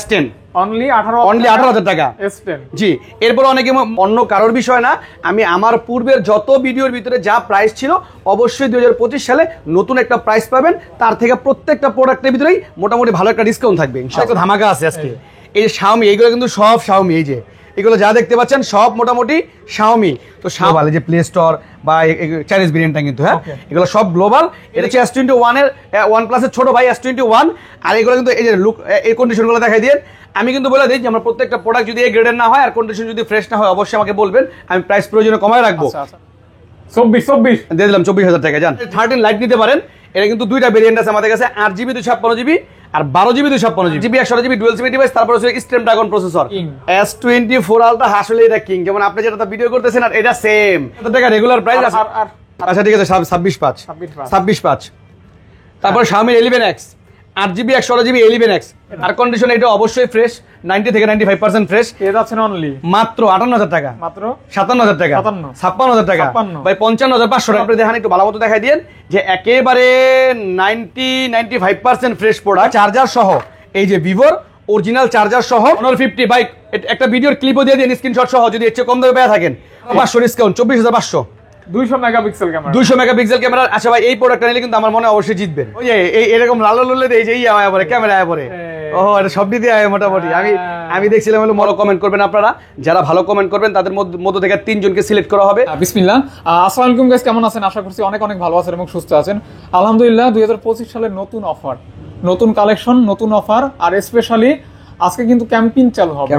S10 only 18,000 টাকা S10 জি। এরপর অনেকে অন্য কারোর বিষয় না, আমি আমার পূর্বের যত ভিডিওর ভিতরে যা প্রাইস ছিল অবশ্যই 2025 সালে নতুন একটা প্রাইস পাবেন, তার থেকে প্রত্যেকটা প্রোডাক্টের ভিতরেই মোটামুটি ভালো একটা ডিসকাউন্ট থাকবে ইনশাআল্লাহ। একটা ধামাকা আছে আজকে। এই যে Xiaomi, এইগুলো কিন্তু সব Xiaomi, এই যে এগুলো যা দেখতে পাচ্ছেন সব মোটামুটি Xiaomi। তো Xiaomi যে প্লে স্টোর বা চাইনিজ ভেরিয়েন্টটা কিন্তু হ্যাঁ এগুলো সব গ্লোবাল। এটা হচ্ছে S21 এর OnePlus এর ছোট ভাই S21। আর এগুলো কিন্তু এই যে লুক, এই কন্ডিশনগুলো দেখাই দিন। আমি কিন্তু বলে দিই যে আমরা প্রত্যেকটা প্রোডাক্ট যদি এই গ্রেডের না হয় আর কন্ডিশন যদি ফ্রেশ না হয় অবশ্যই আমাকে বলবেন, আমি প্রাইস প্রয়োজনে কমায় রাখবো। 24 দিয়ে দিলাম 24,000 টাকা। যান 13 লাইট নিতে পারেন। এটা কিন্তু দুইটা ভেরিয়েন্ট আছে আমাদের কাছে, 8GB 256GB আর 12GB 256GB 128GB dual SIM device. তারপর হচ্ছে স্ন্যাপড্রাগন প্রসেসর S24 আলট্রা। আসলে এটা কিং, যেমন আপনি যেটা ভিডিও করতেছেন আর এটা সেম টাকা রেগুলার প্রাইস আছে। আচ্ছা ঠিক আছে 26.5। তারপর Xiaomi 11X 8GB 128GB 11X আর কন্ডিশন এটা অবশ্যই ফ্রেশ, 90 থেকে 95% ফ্রেশ। এটা আছে অনলি মাত্র 58,000 টাকা, মাত্র 57,000 টাকা, 56,000 টাকা ভাই, 55,500 টাকা। আপনি দেখেন একটু ভালো মতো দেখাই দিন যে একেবারে 95% ফ্রেশ প্রোডাক্ট। চার্জার সহ এই যে ভিভোর অরিজিনাল চার্জার সহ 50 ভাই, একটা ভিডিওর ক্লিপও দিয়ে দিন স্ক্রিনশট সহ, যদি এর চেয়ে কম দামে পেয়ে থাকেন 500 discount 24,500। 200 megapixel camera, 200 megapixel camera. আচ্ছা ভাই এই প্রোডাক্টটা নিলে কিন্তু আমার মনে অবশ্যই জিতবেন। ওই যে এরকম লাল লুলে এই যে আয়া পরে ক্যামেরা আয়া পরে, ও এটা সব দিতে আয় মোটামুটি। আমি দেখছিলাম হলো ভালো কমেন্ট করবেন আপনারা, যারা ভালো কমেন্ট করবেন তাদের মধ্য থেকে 3 জনকে সিলেক্ট করা হবে। বিসমিল্লাহ। আসসালামু আলাইকুম গাইস, কেমন আছেন? আশা করছি অনেক অনেক ভালো আছেন এবং সুস্থ আছেন। আলহামদুলিল্লাহ 2025 সালের নতুন অফার, নতুন কালেকশন, নতুন অফার। আর স্পেশালি আজকে কিন্তু ক্যাম্পেইন চালু হবে।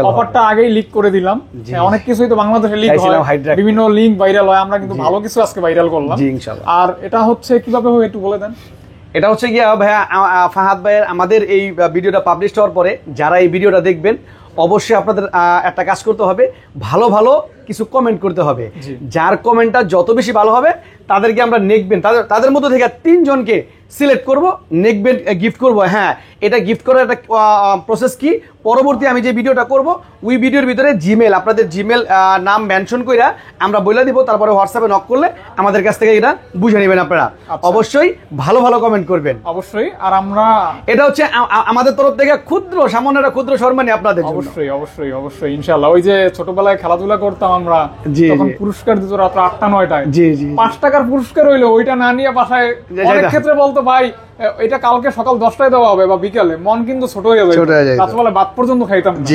অফারটা আগেই লিক করে দিলাম। অনেক কিছুই তো বাংলাদেশে লিক হয়, বিভিন্ন লিংক ভাইরাল হয়, আমরা কিন্তু ভালো কিছু আজকে ভাইরাল করলাম। আর এটা হচ্ছে কিভাবে হবে একটু বলে দেন। এটা হচ্ছে গিয়া ভাইয়া ফাহাদ ভাইয়ের আমাদের এই ভিডিওটা পাবলিশ হওয়ার পরে যারা এই ভিডিওটা দেখবেন অবশ্যই আপনাদের একটা কাজ করতে হবে, ভালো ভালো কিছু কমেন্ট করতে হবে। যার কমেন্টটা যত বেশি ভালো হবে তাদেরকে আমরা নেকবেন, তাদের মধ্যে থেকে 3 জনকে সিলেক্ট করব, নেকবেন গিফট করব। হ্যাঁ, এটা গিফট করার একটা প্রসেস কি, পরবর্তী আমি যে ভিডিওটা করব ওই ভিডিওর ভিতরে জিমেল, আপনাদের জিমেল নাম মেনশন কইরা আমরা বলে দিব, তারপরে হোয়াটসঅ্যাপে নক করলে আমাদের কাছ থেকে এটা বুঝে নেবেন আপনারা। অবশ্যই ভালো ভালো কমেন্ট করবেন অবশ্যই। আর আমরা এটা হচ্ছে আমাদের তরফ থেকে ক্ষুদ্র সামান্য একটা ক্ষুদ্র সম্মানী আপনাদের জন্য। অবশ্যই অবশ্যই অবশ্যই ইনশাআল্লাহ। ওই যে ছোটবেলায় খেলাধুলা করতাম আমরা, তখন পুরস্কার দিত রাত 8টা-9টায়। জি জি, 5 টাকার পুরস্কার হইলো, ওইটা না নিয়ে বাসায় অনেক ক্ষেত্রে বলতো ভাই এটা কালকে সকাল 10টায় দেওয়া হবে বা বিকালে, মন কিন্তু ছোট হয়ে যায়, রাতবেলা ভাত পর্যন্ত খাইতাম না।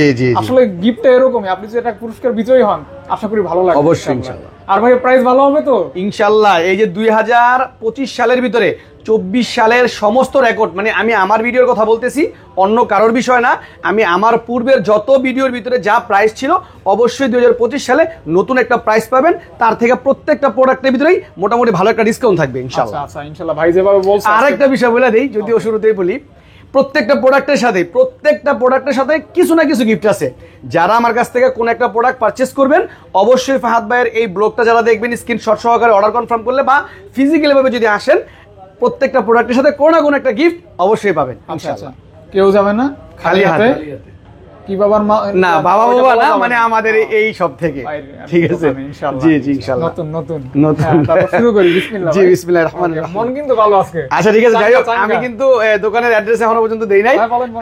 আসলে গিফটটা এরকমই, আপনি যদি একটা পুরস্কার বিজয়ী হন আশা করি ভালো লাগবে অবশ্যই ইনশাআল্লাহ। আর ভাই প্রাইস ভালো হবে তো ইনশাআল্লাহ। এই যে 2025 সালের ভিতরে 24 সালের সমস্ত রেকর্ড, মানে আমি আমার ভিডিওর কথা বলতেছি, অন্য কারোর বিষয় না, আমি আমার পূর্বের যত ভিডিওর ভিতরে যা প্রাইস ছিল অবশ্যই 2025 সালে নতুন একটা প্রাইস পাবেন, তার থেকে প্রত্যেকটা প্রোডাক্টের ভিতরেই মোটামুটি ভালো একটা ডিসকাউন্ট থাকবে ইনশাআল্লাহ। আচ্ছা ইনশাআল্লাহ ভাই যেভাবে বলছেন। আরেকটা বিষয় বলে দেই, যদিও শুরুতেই বলি, প্রত্যেকটা প্রোডাক্টের সাথে কিছু না কিছু গিফট আছে। যারা আমার কাছ থেকে কোন একটা প্রোডাক্ট পারচেজ করবেন অবশ্যই ফাহাদ ভাইয়ের এই ব্লগটা যারা দেখবেন স্ক্রিনশট সহকারে অর্ডার কনফার্ম করলে বা ফিজিক্যালি ভাবে যদি আসেন প্রত্যেকটা প্রোডাক্টের সাথে কোনো না কোনো একটা গিফট অবশ্যই পাবেন। আচ্ছা, কেউ যাবে না খালি হাতে। কি বাবার না, বাবা না, মানে আমাদের এই সব থেকে। ঠিক আছে ইনশাআল্লাহ। জি জি ইনশাআল্লাহ। নতুন তারপর শুরু করি। বিসমিল্লাহ। জি বিসমিল্লাহির রহমানির রহিম। মন কিন্তু ভালো আজকে। আচ্ছা ঠিক আছে, যাই হোক আমি কিন্তু দোকানের অ্যাড্রেস এখনো পর্যন্ত দেই নাই।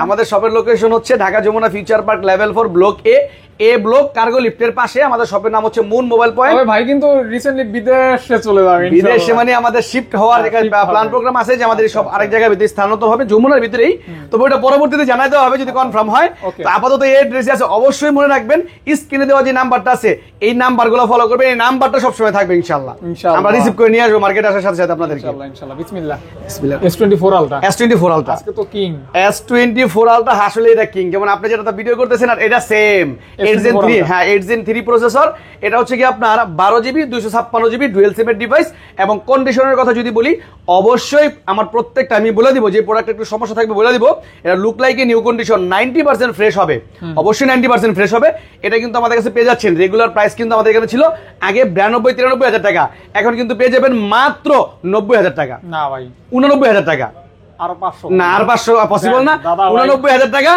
আমাদের শপের লোকেশন হচ্ছে Dhaka Jamuna future park level 4 block A block cargo লিফটের পাশে। আমাদের শপের নাম হচ্ছে মুন মোবাইল পয়েন্ট। তবে ভাই কিন্তু রিসেন্টলি বিদেশে চলে যাবে ইনশাআল্লাহ। বিদেশে মানে আমাদের শিফট হওয়ার প্ল্যান প্রোগ্রাম আছে যে আমাদের সব আরেক জায়গায় বিদেশ স্থানান্তর হবে যমুনার ভিতরেই। তবে ওটা পরবর্তীতে জানাই দেওয়া হবে যদি কনফার্ম হয়। তো আপাতত এই অ্যাড্রেসে আছে, অবশ্যই মনে রাখবেন স্ক্রিনে দেওয়া যে নাম্বারটা আছে এই নাম্বারগুলো ফলো করবেন, এই নাম্বারটা সব সময় থাকবে ইনশাআল্লাহ। আমরা রিসিভ করে নিয়ে আসবো মার্কেট আসার সাথে সাথে আপনাদেরকে ইনশাআল্লাহ। বিসমিল্লাহ। S24 ultra. S24 আলট্রা আজকে তো কিং। S24 আলট্রা আসলে এটা কিং, যেমন আপনি যেটা ভিডিও করতেছেন আর এটা সেম 8 Gen 3। হ্যাঁ 8 Gen 3 প্রসেসর। এটা হচ্ছে কি আপনার 12GB 256GB ডুয়াল সিমের ডিভাইস। এবং কন্ডিশনের কথা যদি বলি অবশ্যই আমার প্রত্যেকটা আমি বলে দিব, যে প্রোডাক্ট একটু সমস্যা থাকবে বলে দিব। এটা look like a new condition, 90% fresh হবে, অবশ্যই 90% ফ্রেশ হবে। এটা কিন্তু আমাদের কাছে পেয়ে যাচ্ছেন, রেগুলার প্রাইস কিন্তু আমাদের এখানে ছিল আগে 92-93 হাজার টাকা, এখন কিন্তু পেয়ে যাবেন মাত্র 90,000 টাকা। না ভাই 89,000 টাকা। আর 500 না, আর 500 পসিবল না, 89,000 টাকা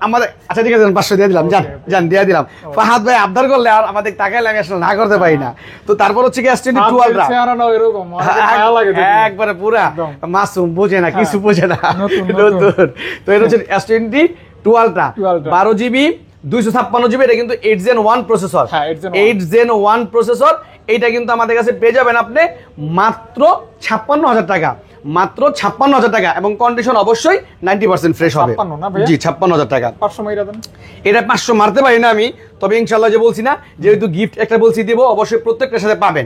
আমাদের। আচ্ছা ঠিক আছে 500 দিয়ে দিলাম, জান দিয়ে দিলাম। ফাহাদ ভাই আবদার করলে আর আমাদের টাকায় আমি আসলে না করতে পারি না। তো তারপর হচ্ছে কি S22 আলট্রা, একবারে পুরা মাসুম, বোঝে না কিছু, বোঝে না নতুন। তো এটা হচ্ছে S22 two ultra 12GB 256GB, এটা কিন্তু 8 Gen 1 প্রসেসর। 8 Gen 1 প্রসেসর, এইটা কিন্তু আমাদের কাছে পেয়ে যাবেন আপনি মাত্র 56,000 টাকা, মাত্র 56,000 টাকা, এবং কন্ডিশন অবশ্যই 90% ফ্রেশ হবে। জি 56,000 টাকা। 500 মাইরা দেন। এটা 500 মারতে পারি না আমি, তবে ইনশাআল্লাহ যে বলছি না, যেহেতু গিফট একটা বলছি দিব, অবশ্যই প্রত্যেকটার সাথে পাবেন।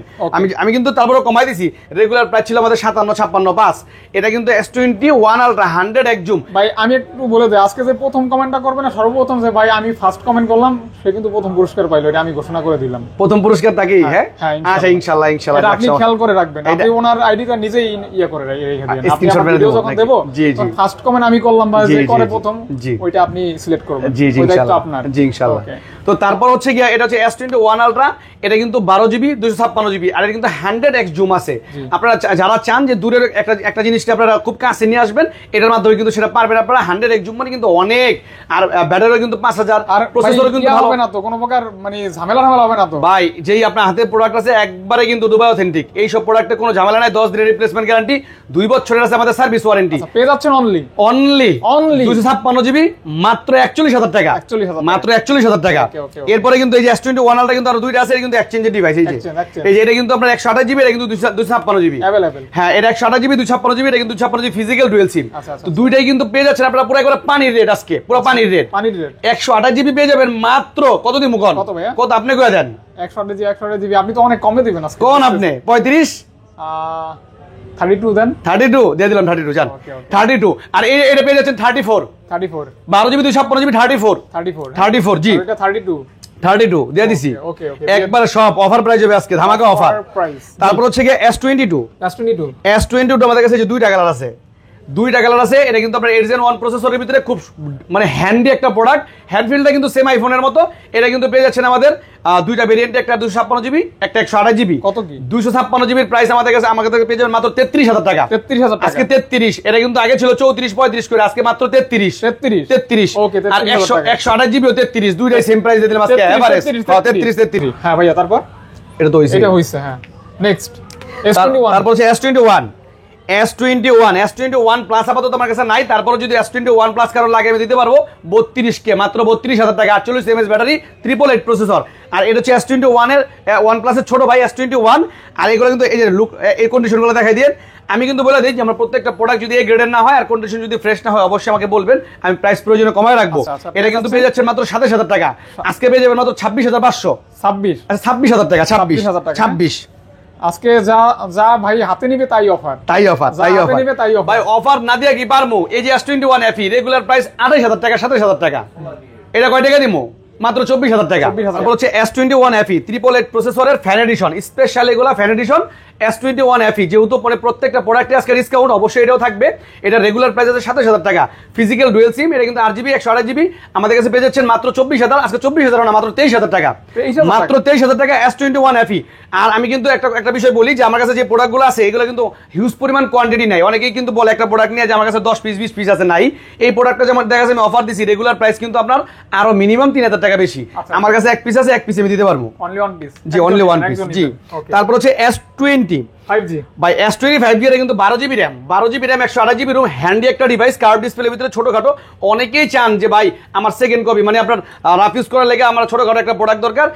আমি কিন্তু তারপরে কমাই দিছি, রেগুলার প্রাইস ছিল আমাদের 57, 56, 5। এটা কিন্তু S21 আলট্রা 100 জুম। ভাই আমি একটু বলে দেই, আজকে যে প্রথম কমেন্টটা করবে না, সর্বপ্রথম যে ভাই আমি ফার্স্ট কমেন্ট করলাম, সে কিন্তু প্রথম পুরস্কার পাইলো, এটা আমি ঘোষণা করে দিলাম। প্রথম পুরস্কার তাকেই। হ্যাঁ আচ্ছা, ইনশাআল্লাহ ইনশাআল্লাহ এটা আপনি খেয়াল করে রাখবেন, আপনি ওনার আইডিটা নিজেই ইয়া করে রেখে দিবেন। আপনি ভিডিও যখন দেব, তখন ফার্স্ট কমেন্ট আমি করলাম বা যে করে প্রথম, ওইটা আপনি সিলেক্ট করবেন। জি জি ইনশাআল্লাহ আপনার। জি ইনশাআল্লাহ। তো তারপর হচ্ছে গিয়া এটা হচ্ছে S21 আলট্রা, এটা কিন্তু 12GB 256GB, আর এটা কিন্তু 100x জুম আছে। আপনারা যারা চান যে দূরের একটা জিনিসকে আপনারা খুব কাছে নিয়ে আসবেন, এটার মাধ্যমে কিন্তু সেটা পারবেন আপনারা। 100x জুম মানে কিন্তু অনেক, আর ব্যাটারিও কিন্তু 5000, আর প্রসেসরও কিন্তু ভালো হবে না তো, কোনো প্রকার মানে ঝামেলা হবে না তো। ভাই যেই আপনার হাতে প্রোডাক্ট আছে একবারে কিন্তু দুবাই অথেন্টিক, এই সব প্রোডাক্টে কোনো ঝামেলা নাই। 10 দিনের রিপ্লেসমেন্ট গ্যারান্টি, 2 বছরের আছে আমাদের সার্ভিস ওয়ারেন্টি। পেয়ে যাচ্ছেন অনলি 256GB মাত্র 41,000 টাকা, মাত্র 41,000 টাকা। এরপরে কিন্তু এই যে S21 আলট্রা কিন্তু আরো দুইটা আছে, এটা কিন্তু এক্সচেঞ্জের ডিভাইস। এই যে এটা কিন্তু আপনার 128GB, এটা কিন্তু 256GB अवेलेबल। হ্যাঁ এটা 128GB 256GB, এটা কিন্তু 256GB ফিজিক্যাল ডুয়াল সিম। তো দুইটাই কিন্তু পেয়ে যাচ্ছেন আপনারা পুরো একবারে পানির রেট, আজকে পুরো পানির রেট। 128GB পেয়ে যাবেন মাত্র কত দিমু কোন? কত আপনি কই দেন? 128GB আপনি তো অনেক কমে দিবেন আজকে। কোন আপনি 35 32 দেন। 32 দিয়ে দিলাম, 32 জান। 32 আর এটা পেয়ে যাচ্ছেন 34 12GB 256GB 34 জি, এটা 32 দিয়ে দিছি একবারে সব অফার প্রাইস হবে আজকে, ধামাকা অফার। তারপর হচ্ছে কি S22 আমাদের কাছে যে দুইটা কালার আছে, এটা কিন্তু আপনার 8 Gen 1 প্রসেসরের ভিতরে খুব মানে হ্যান্ডি একটা প্রোডাক্ট। হ্যান্ডফিলটা কিন্তু সেম আইফোনের মতো। এটা কিন্তু পেয়ে যাচ্ছেন আমাদের দুইটা ভেরিয়েন্টে, একটা 256GB, একটা 128GB। কত কি? 256GB এর প্রাইস আমাদের কাছে পেয়ে যাবেন মাত্র 33,000 টাকা। 33,000 টাকা আজকে 33। এটা কিন্তু আগে ছিল 34 35 করে, আজকে মাত্র 33। ওকে, আর 128GB ও 33, দুইটাই সেম প্রাইস দিয়ে দিলাম আজকে এভারেজ 33। হ্যাঁ ভাইয়া, তারপর এটা তো হইছে। হ্যাঁ নেক্সট তারপর হচ্ছে S21 প্লাস আপাতত আমার কাছে নাই। তারপরে যদি S21 প্লাস কারো লাগে আমি দিতে পারবো 32K, মাত্র 32,000 টাকা, 48 mAh ব্যাটারি, 888 প্রসেসর। আর এটা হচ্ছে S21 এর OnePlus এর ছোট ভাই S21। আর এগুলো কিন্তু এই যে লুক, এই কন্ডিশনগুলো দেখাই দিন। আমি কিন্তু বলে দিই যে আমার প্রত্যেকটা প্রোডাক্ট যদি এই গ্রেডের না হয় আর কন্ডিশন যদি ফ্রেশ না হয়, অবশ্যই আমাকে বলবেন, আমি প্রাইস প্রয়োজনে কমায় রাখবো। এটা কিন্তু পেয়ে যাচ্ছেন মাত্র 27,000 টাকা, আজকে পেয়ে যাবেন মাত্র 26,500। 26,000 টাকা, 26 আজকে যা ভাই হাতে নিবে তাই অফার। ভাই অফার না দিয়া কি পারমু? এই যে S21 FE রেগুলার প্রাইস 28,000 টাকা, 27,000 টাকা, এটা কয় টাকা দিমু? মাত্র 24,000 টাকা। তারপর হচ্ছে S21 FE 888 প্রসেসরের ফ্যান এডিশন, স্পেশাল এগুলা ফ্যান এডিশন S21 FE। যেহেতু পরে প্রত্যেকটা প্রোডাক্টে আজকে ডিসকাউন্ট, অবশ্যই এটাও থাকবে। এটা রেগুলার প্রাইস আছে 27,000 টাকা, ফিজিক্যাল ডুয়াল সিম। এটা কিন্তু 8GB 128GB আমাদের কাছে পেয়ে যাচ্ছেন মাত্র 24,000। আজকে 24,000 না, মাত্র 23,000 টাকা, মাত্র 23,000 টাকা S21 FE। আর আমি কিন্তু একটা বিষয় বলি যে আমার কাছে যে প্রোডাক্টগুলো আছে এগুলো কিন্তু হিউজ পরিমাণ কোয়ান্টিটি নাই। অনেকেই কিন্তু বলে একটা প্রোডাক্ট নিয়ে যে আমার কাছে 10 পিস 20 পিস আছে, নাই। এই প্রোডাক্টটা যেমন দেখা যাচ্ছে আমি অফার দিছি, রেগুলার প্রাইস কিন্তু আপনার আরো মিনিমাম 3,000 টাকা বেশি। আমার কাছে এক পিস আছে, এক পিস আমি দিতে পারবো, অনলি ওয়ান পিস। জি অনলি ওয়ান পিস। জি তারপর হচ্ছে S20 5G ভাই S20 5G এর কিন্তু 12GB RAM 128GB room, handy একটা ডিভাইস, কার্ভ ডিসপ্লের ভিতরে ছোটখাটো। অনেকেই চান যে ভাই আমার সেকেন্ড কপি মানে আপনার রাফ ইউজ করার লেগে আমার ছোটখাটো একটা প্রোডাক্ট দরকার,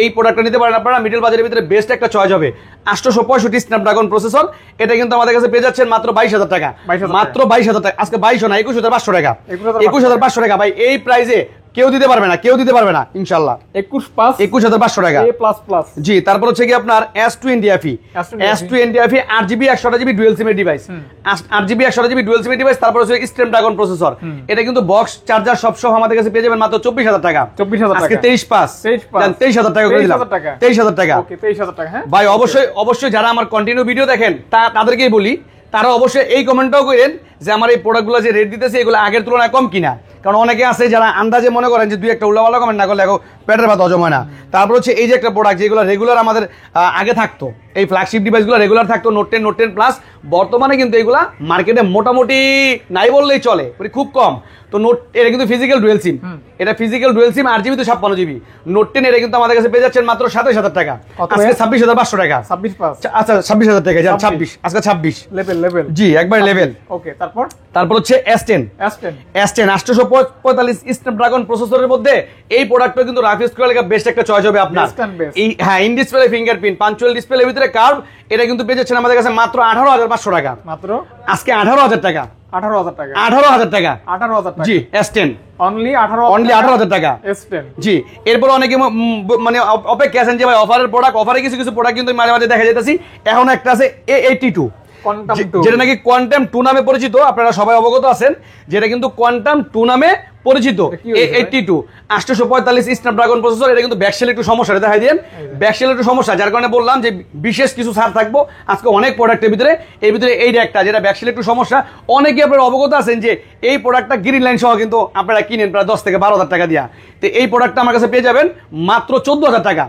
এই প্রোডাক্টটা নিতে পারেন আপনারা। মিডল বাজারের ভিতরে বেস্ট একটা চয়েস হবে। 865 স্ন্যাপড্রাগন প্রসেসর, এটা কিন্তু আমাদের কাছে পেয়ে যাচ্ছেন মাত্র 22,000 টাকা, মাত্র 22,000 টাকা। আজকে 2200 না, 21,500 টাকা, 21,500 টাকা। ভাই এই প্রাইসে কেউ দিতে পারবে না, ইনশাআল্লাহ। 21,500 টাকা জি। তারপর হচ্ছে কি আপনার S20 FE 8GB 128GB dual সিমের ডিভাইস, 8GB 128GB ডুয়াল সিমের ডিভাইস। তারপর হচ্ছে স্ন্যাপড্রাগন প্রসেসর, এটা কিন্তু বক্স চার্জার সব আমাদের কাছে পেয়ে যাবেন মাত্র 24,000 টাকা। আজকে 23,000 টাকা করে দিলাম, 23,000 টাকা। ওকে 23,000 টাকা। হ্যাঁ ভাই অবশ্যই যারা আমার কন্টিনিউ ভিডিও দেখেন তাদেরকেই বলি, তারা অবশ্যই এই কমেন্টটাও করেন যে আমার এই প্রোডাক্টগুলো যে রেট দিতেছে এগুলো আগের তুলনায় কম কিনা। কারণ অনেকে আছে যারা আন্দাজে মনে করেন যে দুই একটা উল্লাপাল্লা কমেন্ট না করলে পেটের ভাত হজম হয় না। তারপর হচ্ছে এই যে একটা প্রোডাক্ট যেগুলো রেগুলার আমাদের আগে থাকতো, এই ফ্ল্যাগশিপ ডিভাইসগুলো রেগুলার থাকতো, নোট 10 প্লাস। বর্তমানে কিন্তু এগুলা মার্কেটে মোটামুটি নাই বললেই চলে, খুব কম। তো এটা কিন্তু ফিজিক্যাল ডুয়াল সিম, এটা ফিজিক্যাল ডুয়েল সিম 8GB 256GB। নোট 10 এটা কিন্তু আমাদের কাছে পেয়ে যাচ্ছেন মাত্র 27000 টাকা, আজকে 26500 টাকা। 26 আচ্ছা 26000 টাকা, 26 আজকে 26 লেভেল জি একবার লেভেল। ওকে, তারপর হচ্ছে S10 845 স্ন্যাপড্রাগন প্রসেসরের মধ্যে এই প্রোডাক্টটা কিন্তু রাফ ইউজ করার বেস্ট একটা চয়েস হবে আপনার। এই হ্যাঁ, ইন ডিসপ্লে ফিঙ্গারপ্রিন্ট পাঞ্চুয়াল ডিসপ্লের ভিতরে কার্ভ, এটা কিন্তু পেয়ে যাচ্ছেন আমাদের কাছে মাত্র 18500 টাকা, মাত্র আজকে 18000 টাকা। 18000 টাকা 18000 টাকা 18000 টাকা জি। S10 অনলি 18000 টাকা S10 জি। এরপর অনেকে মানে অপেক্ষা আছেন যে ভাই অফারের প্রোডাক্ট, অফারে কিছু কিছু প্রোডাক্ট কিন্তু মাঝে মাঝে দেখা যাইতেছি। এখন একটা আছে A82 যেটা নাকি কোয়ান্টাম 2 নামে পরিচিত, আপনারা সবাই অবগত আছেন, যেটা কিন্তু কোয়ান্টাম 2 নামে পরিচিত। A82 845 স্ন্যাপড্রাগন প্রসেসর, এটা কিন্তু ব্যাকসেল একটু সমস্যা, এটা দেখাই দেন ব্যাকসেল একটু সমস্যা, যার কারণে বললাম যে বিশেষ কিছু ছাড় থাকবো আজকে অনেক প্রোডাক্টের ভিতরে। এর ভিতরে এই একটা যেটা ব্যাকসেল একটু সমস্যা, অনেকে আপনারা অবগত আছেন যে এই প্রোডাক্টটা গ্রিন লাইন সহ কিন্তু আপনারা কিনেন প্রায় 10 থেকে 12000 টাকা দিয়া। তো এই প্রোডাক্টটা আমার কাছে পেয়ে যাবেন মাত্র 14000 টাকা,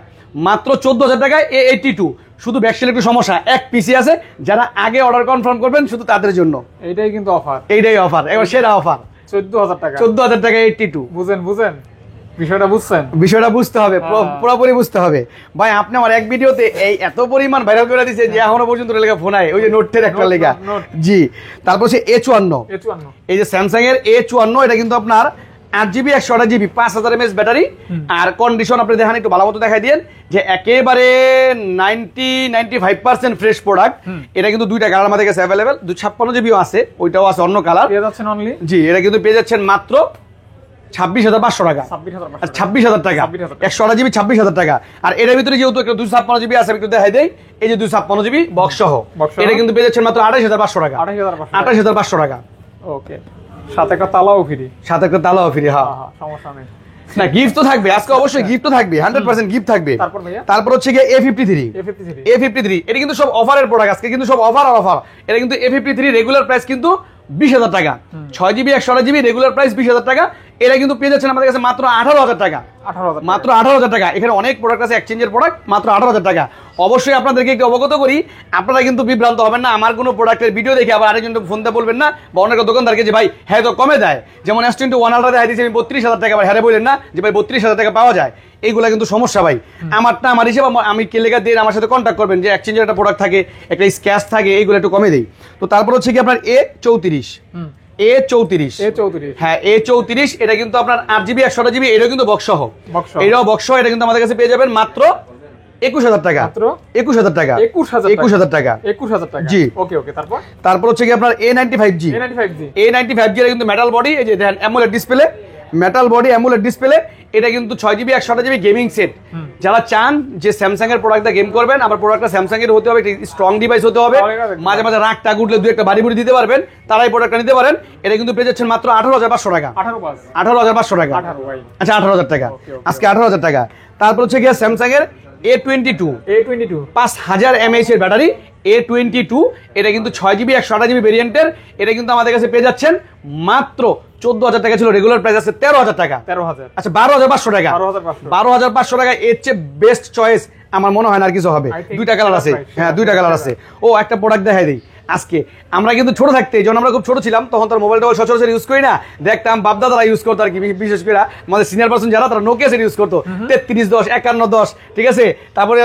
মাত্র 14000 টাকায় A82। শুধু ব্যাকসেল একটু সমস্যা, এক পিসি আছে, যারা আগে অর্ডার কনফার্ম করবেন শুধু তাদের জন্য এইটাই কিন্তু অফার, এইটাই অফার, এবার সেরা অফার 14000 টাকা 14000 টাকা 82। বুঝেন বিষয়টা বুঝতে হবে, পুরোপুরি বুঝতে হবে ভাই। আপনি আমার এক ভিডিওতে এই এত পরিমাণ ভাইরাল করে দিয়েছে যে এখনো পর্যন্ত লেখা ফোন আয়, ওই যে নোটের একটা লেখা জি। তারপর হচ্ছে A54, এই যে স্যামসাং এর A54, এটা কিন্তু আপনার 8GB 128GB 5000 mAh ব্যাটারি। আর কন্ডিশন আপনি দেখেন একটু ভালো মতো দেখাই দিন যে একেবারে 95% ফ্রেশ প্রোডাক্ট। এটা কিন্তু দুইটা কালার আমাদের কাছে অ্যাভেলেবেল, 256GB আছে, ওইটাও আছে অন্য কালার পেয়ে যাচ্ছেন অনলি জি। এটা কিন্তু পেয়ে যাচ্ছেন মাত্র 26500 টাকা, 26000 টাকা 128GB 26000 টাকা। আর এর ভিতরে যেহেতু একটা 256GB আছে, একটু দেখাই দেই, এই যে 256GB বক্স সহ, এটা কিন্তু পেয়ে যাচ্ছেন মাত্র 28500 টাকা, 28500 টাকা। ওকে, সাথে একটা তালাও ফ্রি, হ্যাঁ সমস্যা নেই না, গিফট তো থাকবে আজকে, অবশ্যই গিফট তো থাকবে, 100% গিফট থাকবে। তারপর হচ্ছে গিয়ে A53, এটা কিন্তু সব অফারের প্রোডাক্ট, আজকে কিন্তু সব অফার আর অফার। এটা কিন্তু A53 রেগুলার প্রাইস কিন্তু 20000 টাকা, 6GB 128GB রেগুলার প্রাইস 20000 টাকা। এটা কিন্তু পেয়ে যাচ্ছেন আমাদের কাছে মাত্র 18000 টাকা, মাত্র 18000 টাকা। এখানে অনেক প্রোডাক্ট আছে এক্সচেঞ্জের প্রোডাক্ট, মাত্র 18000 টাকা। অবশ্যই আপনাদেরকে একটু অবগত করি, আপনারা কিন্তু বিভ্রান্ত হবেন না, আমার কোনো প্রোডাক্টের ভিডিও দেখে আবার আরেকজন ফোন দিয়ে বলবেন না, বা অনেক দোকানদারকে যে ভাই হ্যাঁ তো কমে দেয়, যেমন S21 আলট্রা দেখাই দিয়েছি আমি 32000 টাকা, হ্যাঁ বললেন না যে ভাই 32000 টাকা পাওয়া যায়। এইগুলা কিন্তু সমস্যা ভাই, আমারটা আমার হিসেবে আমি কেলেগা দিয়ে আমার সাথে কন্ট্যাক্ট করবেন যে এক্সচেঞ্জের একটা প্রোডাক্ট থাকে, একটা স্ক্র্যাচ থাকে, এইগুলো একটু কমে দেই। তো তারপর হচ্ছে কি আপনার A34, হ্যাঁ A34, এটা কিন্তু আপনার 8GB 128GB, এটাও কিন্তু বক্স সহ, এটাও বক্স সহ। এটা কিন্তু আমাদের কাছে পেয়ে যাবেন মাত্র 21000 টাকা, 21000 টাকা, 21000 টাকা জি। তারপর হচ্ছে কি আপনার A95G, এটা কিন্তু মেটাল বডি, এই যে দেখেন AMOLED display, metal body AMOLED display. এটা কিন্তু 6GB 128GB গেমিং সেট। যারা চান যে স্যামসাং এর প্রোডাক্টটা গেম করবেন, আবার প্রোডাক্টটা স্যামসাং এর হতে হবে, স্ট্রং ডিভাইস হতে হবে, মাঝে মাঝে রাগ টাগ উঠলে দুই একটা বাড়ি বুড়ি দিতে পারবেন, তারাই প্রোডাক্টটা নিতে পারেন। এটা কিন্তু পেয়ে যাচ্ছেন মাত্র 18500 টাকা, 18500 টাকা, আচ্ছা 18000 টাকা, আজকে 18000 টাকা। তারপর হচ্ছে গিয়ে স্যামসাং এর A22 5000 mAh এর ব্যাটারি, A22, এটা কিন্তু 6GB 128GB ভেরিয়েন্টের। এটা কিন্তু আমাদের কাছে পেয়ে যাচ্ছেন মাত্র 14000 টাকা, ছিল রেগুলার প্রাইস আছে 13000 টাকা, আচ্ছা 12500 টাকা, 12500 টাকা। এর চেয়ে বেস্ট চয়েস আমার মনে হয় না আর কিছু হবে। দুইটা কালার আছে, হ্যাঁ দুইটা কালার আছে। ও একটা প্রোডাক্ট দেখাই দিই, আজকে আমরা কিন্তু ছোট থাকতে, যখন আমরা খুব ছোট ছিলাম তখন তার মোবাইলটা সচরাচর ইউজ করি না, দেখতাম বাপদাদারা ইউজ করতো আর কি, বিশেষ করে আমাদের সিনিয়র পার্সন যারা, তারা নোকিয়া সেট ইউজ করতো, 3310, 5110, ঠিক আছে। তারপরে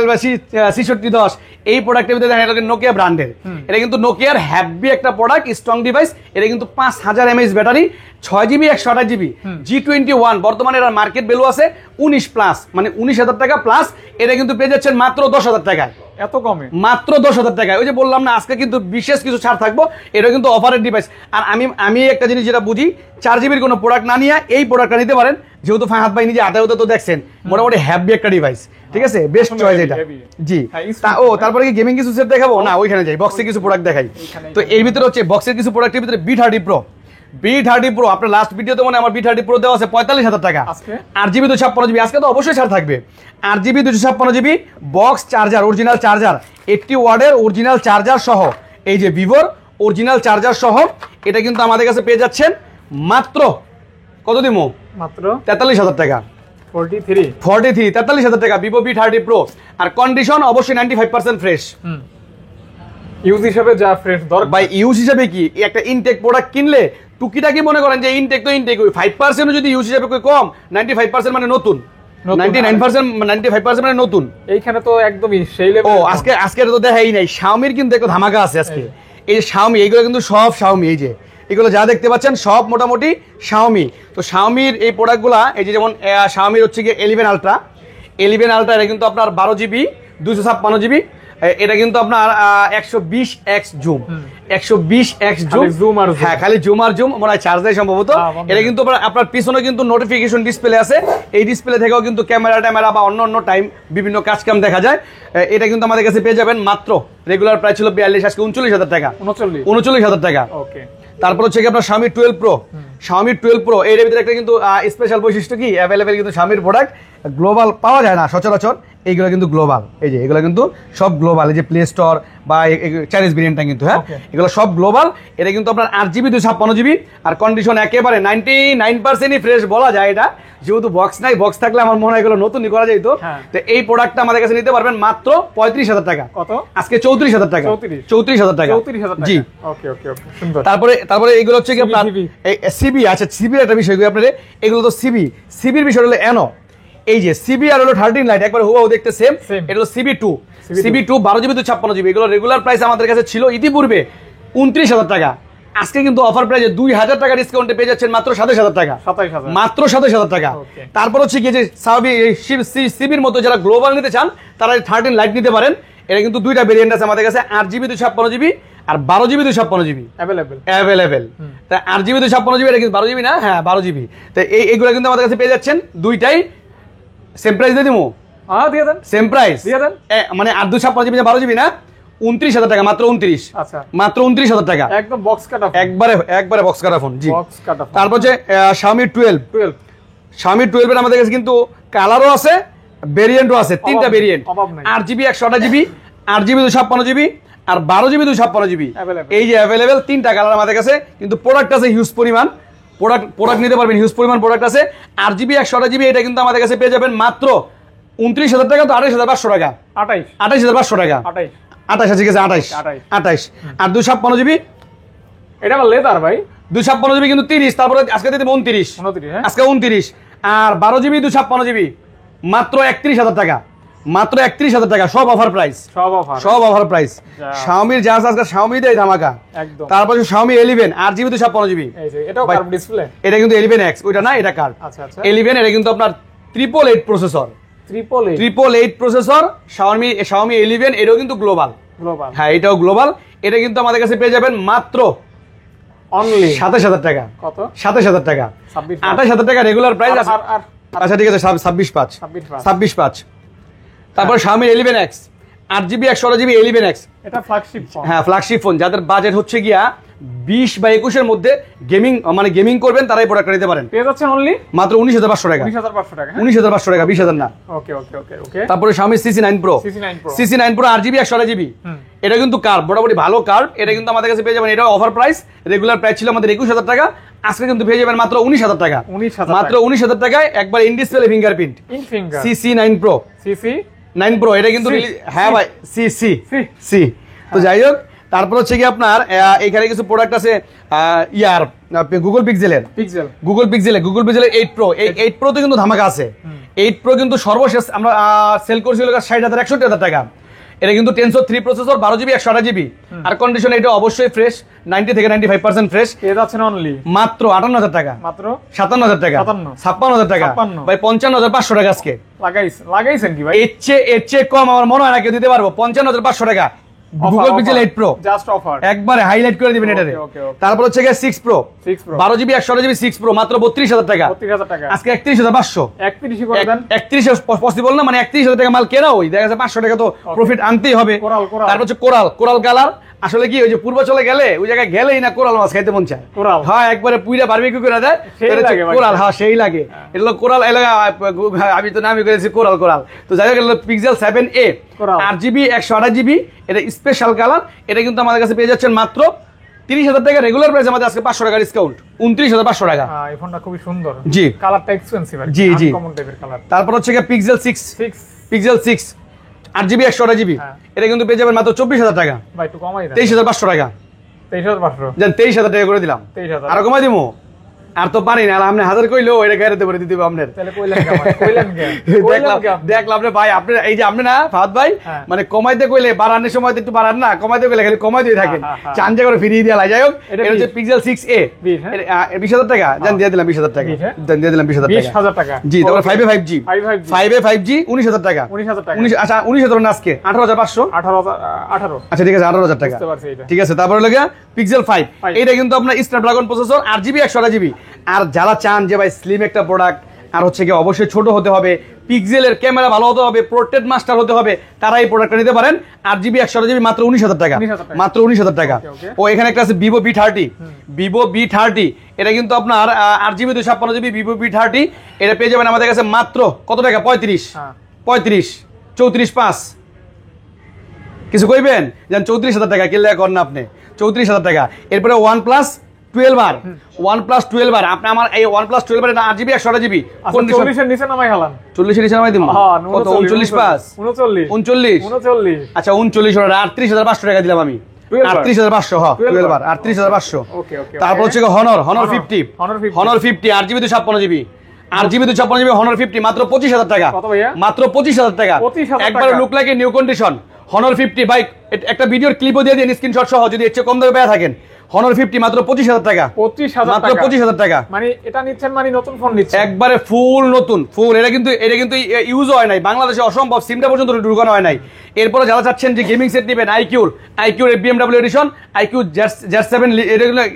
6610, এই প্রোডাক্টের ভিতরে দেখা গেল নোকিয়া ব্র্যান্ডের। এটা কিন্তু নোকিয়ার হ্যাভি একটা প্রোডাক্ট, স্ট্রং ডিভাইস। এটা কিন্তু 5000 mAh battery, 6GB 128GB G21, বর্তমানে এর মার্কেট ভ্যালু আছে 19+, মানে 19000 টাকা প্লাস। এটা কিন্তু পেয়ে যাচ্ছেন মাত্র 10000 টাকায়, এত কমে, মাত্র 10000 টাকায়। ওই যে বললাম না আজকে কিন্তু বিশেষ কিছু ছাড় থাকবো, এটা কিন্তু অফারের ডিভাইস। আর আমি একটা জিনিস যেটা বুঝি, 4GB কোনো প্রোডাক্ট না নিয়ে এই প্রোডাক্টটা নিতে পারেন, যেহেতু ফাহাদ ভাই নিজে হাতে তো দেখছেন, মোটামুটি হ্যাভি একটা ডিভাইস, ঠিক আছে, বেস্ট চয়েস এটা জি। তারপরে কি গেমিং কিছু সেট দেখাবো না, ওইখানে যাই, বক্সে কিছু প্রোডাক্ট দেখাই। তো এর ভিতরে হচ্ছে বক্সের কিছু প্রোডাক্টের ভিতরে B30 Pro, আপনার লাস্ট ভিডিওতে মনে আমার B30 Pro দেওয়া আছে 45000 টাকা, 8GB 256GB, আজকে তো অবশ্যই ছাড় থাকবে। 8GB 256GB box charger, original charger, 80 ওয়াটের অরিজিনাল চার্জার সহ, এই যে ভিভোর অরিজিনাল চার্জার সহ। এটা কিন্তু আমাদের কাছে পেয়ে যাচ্ছেন মাত্র কত দিমো, মাত্র 43000 টাকা, 43 43000 টাকা ভিভো B30 Pro। আর কন্ডিশন অবশ্যই 95% ফ্রেশ। ইউজ হিসেবে যা ফ্রেশ দরকার ভাই, ইউজ হিসেবে কি একটা ইনটেক প্রোডাক্ট কিনলে টুকিটাকি মনে করেন যে ইনটেক তো ইনটেক, 5% যদি ইউজ হিসেবে কম, 95% মানে নতুন, 99% 95% মানে নতুন। এইখানে তো একদমই সেই লেভেল। ও আজকে তো দেখাই নাই, Xiaomi-র কিন্তু একটা ধামাকা আছে আজকে। এই যে Xiaomi, এইগুলো কিন্তু সব Xiaomi, এই যে এগুলো যা দেখতে পাচ্ছেন সব মোটামুটি Xiaomi। তো Xiaomi-র এই প্রোডাক্টগুলা, এই যে যেমন Xiaomi-র হচ্ছে গিয়ে 11 Ultra, 11 Ultra এটা কিন্তু আপনার 12GB 256GB, এটা কিন্তু আপনার 120x জুম, 120x জুম, হ্যাঁ খালি জুম আর জুম, মনে হয় চার্জ দেয় সম্ভবত। এটা কিন্তু আপনার পিছনে কিন্তু নোটিফিকেশন ডিসপ্লে আছে, এই ডিসপ্লে থেকেও কিন্তু ক্যামেরা বা অন্য টাইম বিভিন্ন কাজ কাম দেখা যায়। এটা কিন্তু আমাদের কাছে পেয়ে যাবেন মাত্র, রেগুলার প্রাইস ছিল 42, আজকে 39,000 টাকা, 39,000 টাকা। ওকে। তারপর হচ্ছে কি আপনার Xiaomi 12 Pro, Xiaomi 12 Pro এর ভিতরে একটা কিন্তু স্পেশাল বৈশিষ্ট্য কি, অ্যাভেলেবেল কিন্তু Xiaomi-র প্রোডাক্ট গ্লোবাল পাওয়া যায় না সচরাচর, এইগুলো কিন্তু গ্লোবাল। এই যে এগুলো কিন্তু সব গ্লোবাল, এই যে প্লে স্টোর বা চাইনিজ ভেরিয়েন্টটা কিন্তু, হ্যাঁ এগুলো সব গ্লোবাল। এটা কিন্তু আপনার 8GB 256GB, আর কন্ডিশন একেবারে 99%ই ফ্রেশ বলা যায়। এটা যেহেতু বক্স নাই, বক্স থাকলে আমার মনে হয় এগুলো নতুনই করা যেত। তো এই প্রোডাক্টটা আমাদের কাছে নিতে পারবেন মাত্র 35,000 টাকা। কত? আজকে 34,000 টাকা, 34,000 টাকা, 34,000 টাকা। জি ওকে ওকে ওকে, সুন্দর। তারপরে এইগুলো হচ্ছে কি আপনার সিবি, আচ্ছা সিবির একটা বিষয় আপনাদের, এগুলো তো সিবির বিষয় হলো এনো, এই যে সিবি আর হলো 13 লাইট একবার হুবহু দেখতে সেম, এটা হলো সিবি2 12GB 256GB। এগুলো রেগুলার প্রাইস আমাদের কাছে ছিল ইতিপূর্বে 29,000 টাকা, আজকে কিন্তু অফার প্রাইসে 2,000 টাকা ডিসকাউন্টে পেয়ে যাচ্ছেন মাত্র 27,000 টাকা, মাত্র 27,000 টাকা। তারপর হচ্ছে কি যে সিবির মতো যারা গ্লোবাল নিতে চান তারা 13 লাইট নিতে পারেন। এটা কিন্তু দুইটা ভেরিয়েন্ট আছে আমাদের কাছে, 8GB 256GB আর 12GB 256GB অ্যাভেলেবেল। তা 8GB 256GB, এটা কিন্তু 12GB না, হ্যাঁ 12GB। তো এইগুলো কিন্তু আমাদের কাছে পেয়ে যাচ্ছেন দুইটাই সেম প্রাইস দিয়ে দিবো, দিয়ে দেন, সেম প্রাইস দিয়ে দেন, মানে 8 256GB 12GB না, 29,000 টাকা, মাত্র 29, আচ্ছা মাত্র 29,000 টাকা, একদম বক্স কাটা, একবারে বক্স কাটা ফোন, জি বক্স কাটা। তারপর যে Xiaomi 12 এর আমাদের কাছে কিন্তু কালারও আছে, ভেরিয়েন্টও আছে, তিনটা variant, 8GB 128GB, 8GB 256GB আর 12GB 256GB, এই যে অ্যাভেলেবেল তিনটা কালার আমাদের কাছে। কিন্তু প্রোডাক্ট আছে হিউজ পরিমাণ, প্রোডাক্ট নিতে পারবেন, হিউজ পরিমাণ প্রোডাক্ট আছে। 8GB 128GB এটা কিন্তু আমাদের কাছে পেয়ে যাবেন মাত্র 29,000 টাকা, তো 28,500 টাকা, 28,500 টাকা, 28 আছে, ঠিক আছে 28। আর 256GB, এটা আবার লেদার ভাই, 256GB কিন্তু 30, তারপরে আজকে দিয়ে দেব 29, আজকে 29। আর 12GB 256GB মাত্র 31,000 টাকা, মাত্র 31,000 টাকা, সব অফার প্রাইস, সব অফার প্রাইস। Xiaomi-র যা আছে আজকে Xiaomi দেই ধামাকা একদম। তারপর Xiaomi 11 8GB 256GB, এটাও কার্ভ ডিসপ্লে, এটা কিন্তু 11X, ওইটা না, এটা কার্ভ। আচ্ছা 11 এটা কিন্তু আপনার 888 প্রসেসর, 888 প্রসেসর Xiaomi 11, এটাও কিন্তু গ্লোবাল, হ্যাঁ এটাও গ্লোবাল। এটা কিন্তু আমাদের কাছে পেয়ে যাবেন মাত্র অনলি 27,000 টাকা। কত? 27,000 টাকা, 28,000 টাকা রেগুলার প্রাইস। আচ্ছা ঠিক আছে 26,500। তারপর Xiaomi 11X 8GB 128GB 11X, এটা ফ্ল্যাগশিপ ফোন, হ্যাঁ ফ্ল্যাগশিপ ফোন। যাদের বাজেট হচ্ছে গিয়া 20 বা 21 এর মধ্যে গেমিং করবেন তারাই প্রোডাক্ট নিতে পারেন, পেয়ে যাচ্ছেন অনলি মাত্র 19,500 টাকা, 19,500 টাকা, 20,000 না। ওকে। তারপরে Xiaomi CC9 Pro 8GB 128GB, এটা কিন্তু কার্ভ, মোটামুটি ভালো কার্ভ। এটা কিন্তু আমাদের কাছে পেয়ে যাবেন, এটা অফার প্রাইস, রেগুলার প্রাইস ছিল আমাদের 21,000 টাকা, আজকে কিন্তু পেয়ে যাবেন মাত্র 19,000 টাকা, মাত্র 19,000 টাকায় একবার in display fingerprint CC9 Pro, এটা কিন্তু হ্যাঁ ভাই সি। তো যাই হোক, তারপর হচ্ছে কি আপনার এখানে কিছু প্রোডাক্ট আছে গুগল পিক্সেলের 8 Pro, এই 8 Pro তে কিন্তু ধামাকা আছে। 8 Pro কিন্তু সর্বশেষ আমরা সেল করছি 60,000 61,000 টাকা। এটা কিন্তু Tensor 3 প্রসেসর, 12GB 128GB, আর কন্ডিশন এটা অবশ্যই ফ্রেশ, 90 থেকে 95% ফ্রেশ। এর আছে অনলি মাত্র 58,000 টাকা, মাত্র 57,000 টাকা, 56,000 টাকা, ভাই 55,500 টাকা আজকে লাগাইছেন কি ভাই? এর চেয়ে কম আমার মনে হয় না কেউ দিতে পারবো। 55,500 টাকা Google pixel 8 Pro, just offer, একবারে হাইলাইট করে দিবেন এটারে। তারপর হচ্ছে 6 Pro 12GB 128GB 6 Pro মাত্র 32,000 টাকা, আজকে 31,500। 31 করে দেন, 31 পসিবল না, মানে 31,000 টাকা মাল কেনা, ওই দেখা যাচ্ছে 500 টাকা তো প্রফিট আনতেই হবে। তারপর হচ্ছে কোরাল কালার, আসলে কি ওই যে পূর্বাচলে গেলে ওই জায়গায় গেলেই না কোরাল মাছ খাইতে মন চায়, হ্যাঁ একবারে পুইরা বারবিকিউ করে দেয় কোরাল, হ্যাঁ সেই লাগে। এটা হলো কোরাল এলাকা, আমি তো নামই করেছি কোরাল। তো যাই হোক, পিক্সেল 7a 8GB 128GB, এটা স্পেশাল কালার। এটা কিন্তু আমাদের কাছে পেয়ে যাচ্ছেন মাত্র 30,000 টাকা, রেগুলার প্রাইস আমাদের আজকে 500 টাকা ডিসকাউন্ট, 29,500 টাকা। এই ফোনটা খুবই সুন্দর, জি কালারটা এক্সপেন্সিভ, জি আনকমন টাইপের কালার। তারপর হচ্ছে পিক্সেল 6 8GB 128GB, এটা কিন্তু পেয়ে যাবেন মাত্র 24,000 টাকা, ভাই একটু কমাই দেন, 23,500 টাকা, 23,500 জান 23,000 টাকা করে দিলাম। 23,000 আর কমাই দিমু? আর তো পারি না, আপনি 1000 কইলো এটা গাড়িতে করে দিতে হবে আপনার। তাহলে কইলেন কে দেখলাম রে ভাই, আপনি এই যে আপনি না ফাহাদ ভাই, হ্যাঁ। মানে কমাইতে কইলে বাড়ানোর সময় তো একটু বাড়ান না, কমাইতে কইলে খালি কমাই দিয়ে থাকেন, চাঞ্জা করে ফিরিয়ে দিয়ে লাই। যাই হোক, এটা এটা হচ্ছে পিক্সেল 6a, 20,000 টাকা। জান দিয়ে দিলাম 20,000 টাকা, জান দিয়ে দিলাম 20,000 টাকা। 20,000 টাকা। জি, তারপর 5a 5G, 5a 5G 19,000 টাকা। 19,000 টাকা। 19, আচ্ছা 19,000 না আজকে 18,500। 18 আচ্ছা ঠিক আছে, 18,000 টাকা। বুঝতে পারছি এটা। ঠিক আছে, তারপরে লাগে পিক্সেল 5, এটা কিন্তু আপনার স্ন্যাপড্রাগন প্রসেসর, 8GB 128GB। আর যারা চান যে ভাই স্লিম একটা প্রোডাক্ট, আর হচ্ছে কি অবশ্যই ছোট হতে হবে, পিক্সেলের ক্যামেরা ভালো হতে হবে, পোর্ট্রেট মাস্টার হতে হবে, তারা এই প্রোডাক্টটা নিতে পারেন। 8GB 128GB মাত্র 19,000 টাকা, মাত্র 19,000 টাকা। ও এখানে একটা আছে ভিভো V30, ভিভো V30, এটা কিন্তু আপনার 8GB 256GB ভিভো V30, এটা পেয়ে যাবেন আমাদের কাছে মাত্র কত টাকা? 35, 34,500। কিছু কইবেন? জান 34,000 টাকা কিনলে কর না আপনি, 34,000 টাকা। এরপরে OnePlus 12R, OnePlus 12R, আপনি আমার এই OnePlus 12R এটা 8GB 128GB, কোন 40 এর নিচে নামাই হালান, 40 এর নিচে নামাই দিমু? কত? 39,500, 39। আচ্ছা 39 ওরা 38,500 টাকা দিলাম আমি। 38,500, হ্যাঁ 12R 38,500। ওকে ওকে। তারপর হচ্ছে Honor 50, Honor 50 8GB 256GB, 8GB 256GB Honor 50 মাত্র 25,000 টাকা। কত ভাইয়া? মাত্র 25,000 টাকা। 25,000 একবার look like new condition Honor 50 ভাই, একটা ভিডিওর ক্লিপও দিয়ে দিন স্ক্রিনশট সহ, যদি এর চেয়ে কম দামে পেয়ে থাকেন। Honor 50 মাত্র 25,000 টাকা, 25,000 মাত্র টাকা। 25,000 টাকা। মানে এটা নিচ্ছেন মানে নতুন ফোন নিচ্ছেন একবারে ফুল নতুন, ফুল। এটা কিন্তু ইউজ হয় নাই বাংলাদেশে, অসম্ভব, সিমটা পর্যন্ত ঢুকানো হয় নাই। এরপরে যারা চাচ্ছেন যে গেমিং সেট নেবেন, আইকিউর BMW এডিশন, আইকিউ Z7,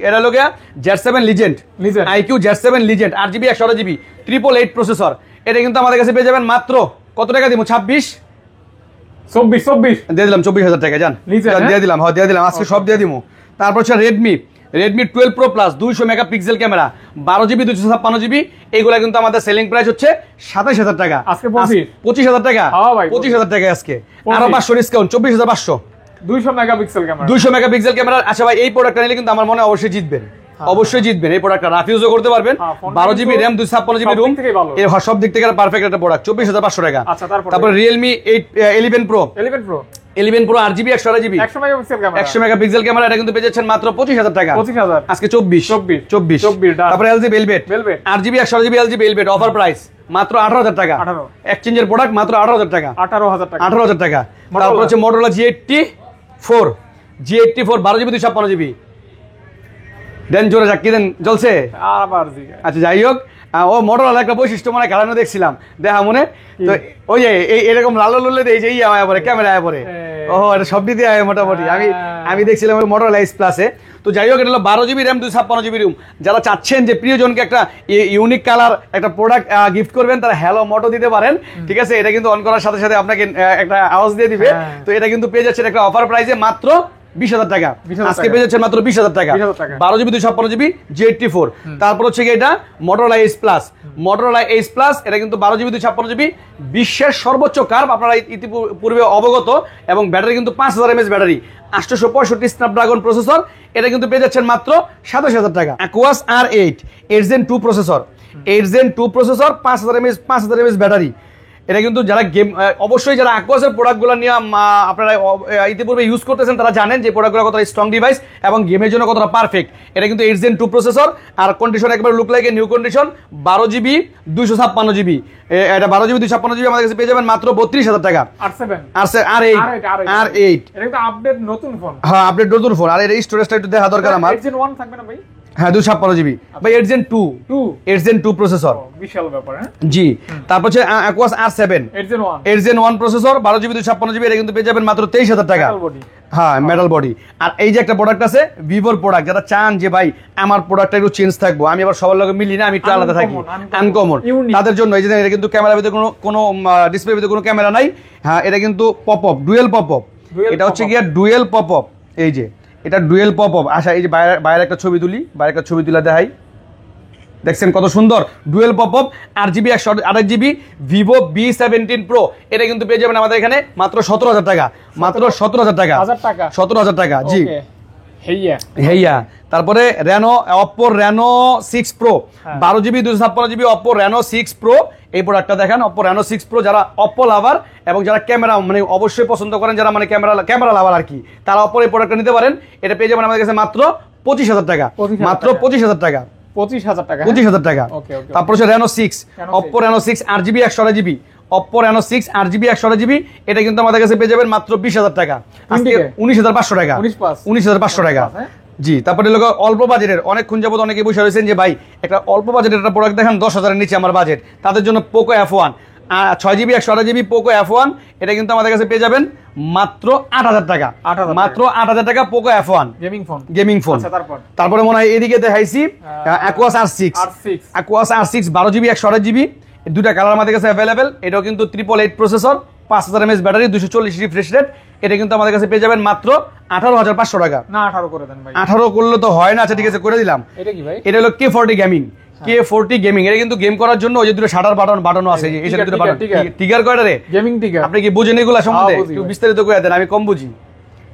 এটা লোকে Z7 legend, IQ Z7 legend 8GB 128GB 888 processor, এটা কিন্তু আমাদের কাছে পেয়ে যাবেন মাত্র কত টাকা দিব? 24 দিয়ে দিলাম 24,000 টাকা। জান দিয়ে দিলাম, হ্যাঁ দিয়ে দিলাম, আজকে সব দিয়ে দিব। তারপর হচ্ছে Redmi 12 Pro Plus 200 megapixel camera, 12GB 256GB, এগুলা কিন্তু আমাদের সেলিং প্রাইস হচ্ছে 27,000 টাকা। আজকে 25,000 টাকা, হ্যাঁ ভাই 25,000 টাকা আজকে, আরো 500 discount, 24,500। 200 megapixel camera, 200 megapixel camera. আচ্ছা ভাই, এই প্রোডাক্টটা নিলে কিন্তু আমার মনে হয় অবশ্যই জিতবেন, অবশ্যই জিতবেন। এই প্রোডাক্টটা রাফিউজও করতে পারবেন, 12GB RAM 256GB রুম, এর সব দিক থেকে পারফেক্ট একটা প্রোডাক্ট, 24,500 টাকা। আচ্ছা তারপর Realme 11 Pro 8GB 128GB 100 megapixel camera, এটা কিন্তু পেয়ে যাচ্ছেন মাত্র 25,000 টাকা, আজকে 24। তারপর LG Velvet 8GB 128GB LG Velvet offer price মাত্র 18,000 টাকা, এক্সচেঞ্জের প্রোডাক্ট মাত্র 18,000 টাকা, 18,000 টাকা। তারপর হচ্ছে Motorola G84 12GB 256GB, দেন জোরে যাক, কি দেন জ্বলছে আবার। আচ্ছা যাই হোক, ও Motorola একটা বৈশিষ্ট্য মানে খেলানো দেখছিলাম, দেখা মনে তো ওই যে এরকম লালো লুলে দেয় যে আয়া পরে ক্যামেরা আয়া পরে, ও এটা সব দিতে আয় মোটামুটি। আমি দেখছিলাম Motorola S Plus-এ। তো যাই হোক, এটা হলো 12GB RAM 256GB রুম। যারা চাচ্ছেন যে প্রিয়জনকে একটা ইউনিক কালার একটা প্রোডাক্ট গিফট করবেন, তারা হ্যালো মোটো দিতে পারেন। ঠিক আছে, এটা কিন্তু অন করার সাথে সাথে আপনাকে একটা আওয়াজ দিয়ে দিবে। তো এটা কিন্তু পেয়ে যাচ্ছেন একটা অফার প্রাইসে মাত্র 20,000 টাকা, আজকে পেয়ে যাচ্ছেন মাত্র 20,000 টাকা, 12GB 256GB G84। তারপর হচ্ছে কি এটা Motorola S Plus, এটা কিন্তু 12GB 256GB, বিশ্বের সর্বোচ্চ কার্ভ, আপনারা ইতিপূর্বে অবগত। এবং ব্যাটারি কিন্তু 5000 mAh ব্যাটারি, 865 স্ন্যাপড্রাগন প্রসেসর, এটা কিন্তু পেয়ে যাচ্ছেন মাত্র 27,000 টাকা। Aquos R8 8 Gen 2 processor, 5000 mAh battery, এটা কিন্তু যারা গেম, অবশ্যই যারা Aquos-এর প্রোডাক্টগুলো নিয়ে আপনারা ইতিপূর্বে ইউজ করতেছেন, তারা জানেন যে প্রোডাক্টগুলো কতটা স্ট্রং ডিভাইস এবং গেমের জন্য কতটা পারফেক্ট। এটা কিন্তু 8 Gen 2 প্রসেসর, আর কন্ডিশন একবার look like new condition, 12GB 256GB, এটা 12GB 256GB আমাদের কাছে পেয়ে যাবেন মাত্র 32,000 টাকা। R8 এটা আপডেট নতুন ফোন, হ্যাঁ আপডেট নতুন ফোন। আর এর স্টোরেজটা একটু দেখা দরকার আমার। 8 Gen 1 থাকবে না ভাই? হ্যাঁ 256GB ভাই, 8 Gen 2 প্রসেসর, বিশাল ব্যাপার। হ্যাঁ জি। তারপর হচ্ছে Aquos R7 8 Gen 1 processor, 12GB 256GB, এটা কিন্তু পেয়ে যাবেন মাত্র 23,000 টাকা। হ্যাঁ মেটাল বডি। আর এই যে একটা প্রোডাক্ট আছে ভিভোর প্রোডাক্ট, যারা চান যে ভাই আমার প্রোডাক্টটা একটু চেঞ্জ থাকবো, আমি আবার সবার লগে মিলি না, আমি একটু আলাদা থাকি, আনকমন, তাদের জন্য এই যে এটা কিন্তু ক্যামেরার ভিতরে কোনো ডিসপ্লের ভিতরে কোনো ক্যামেরা নাই। হ্যাঁ এটা কিন্তু পপআপ, ডুয়েল পপআপ, এটা হচ্ছে গিয়া ডুয়েল পপআপ, এই যে এটা ডুয়েল পপআপ। আচ্ছা এই যে বাইরে একটা ছবি তুলি, বাইরে একটা ছবি তুলে দেখাই, দেখছেন কত সুন্দর dual popup, 8GB 128GB Vivo V17 Pro, এটা কিন্তু পেয়ে যাবেন আমাদের এখানে মাত্র 17,000 টাকা, মাত্র 17,000 টাকা, 17,000 টাকা। জি হেইয়া তারপরে Reno Oppo Reno 6 pro 12GB 256GB Oppo Reno 6 pro এই প্রোডাক্টটা দেখেন অপো রেনো 6 প্রো যারা অপো লাভার এবং যারা ক্যামেরা মানে অবশ্যই পছন্দ করেন যারা মানে ক্যামেরা লাভার আর কি তারা অপোর এই প্রোডাক্টটা নিতে পারেন এটা পেয়ে যাবেন আমাদের কাছে মাত্র 25,000 টাকা মাত্র 25,000 টাকা 25,000 টাকা তারপর হচ্ছে Reno 6 Oppo Reno 6 8GB 128GB Oppo Reno 6 8GB 128GB এটা কিন্তু আমাদের কাছে পেয়ে যাবেন মাত্র 20,000 টাকা আজকে 19,500 টাকা 19,500 টাকা জি তারপরে লোক অল্প বাজেটের অনেকক্ষণ যাবত অনেকে বসে রয়েছেন যে ভাই একটা অল্প বাজেটের একটা প্রোডাক্ট দেখান 10,000-এর নিচে আমার বাজেট তাদের জন্য Poco F1 6GB 128GB Poco F1 এটা কিন্তু আমাদের কাছে পেয়ে যাবেন মাত্র 8,000 টাকা মাত্র 8,000 টাকা পোকো F1 গেমিং ফোন তারপরে মনে হয় এদিকে দেখাইছি Aquos R6 Aquos R6 12GB 128GB দুটা কালার আমাদের কাছে অ্যাভেলেবেল এটাও কিন্তু 888 processor 5000 mAh battery 240 refresh rate এটা কিন্তু আমাদের কাছে পেয়ে যাবেন মাত্র 18,500 টাকা না 18 করে দেন ভাই 18 করলে তো হয় না আচ্ছা ঠিক আছে করে দিলাম এটা কি ভাই এটা হলো K40 গেমিং K40 গেমিং এটা কিন্তু গেম করার জন্য ওই যে দুটো শাটার বাটনও আছে এই যে দুটো বাটন টিগার কয়টা রে গেমিং টিগার আপনি কি বুঝেন এগুলা সম্বন্ধে একটু বিস্তারিত করে দেন আমি কম বুঝি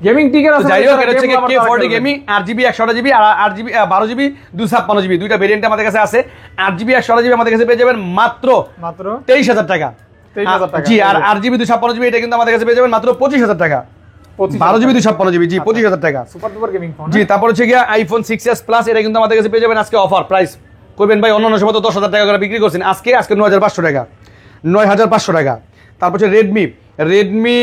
গেমিং টিগার আছে যাই হোক এটা হচ্ছে K40 গেমিং 8GB 128GB আর 8GB 12GB 256GB দুইটা ভেরিয়েন্ট আমাদের কাছে আছে 8GB 128GB আমাদের কাছে পেয়ে যাবেন মাত্র 23,000 টাকা জি আর 8GB 256GB এটা কিন্তু আমাদের কাছে পেয়ে যাবেন মাত্র 25,000 টাকা 12GB 256GB জি 25,000 টাকা সুপার ডুপার গেমিং ফোন জি তারপর হচ্ছে গিয়া আইফোন 6s প্লাস এটা কিন্তু আমাদের কাছে পেয়ে যাবেন আজকে অফার প্রাইস করবেন ভাই অন্য সময় তো 10,000 টাকা করে বিক্রি করছেন আজকে 9,500 টাকা 9,500 টাকা তারপর হচ্ছে রেডমি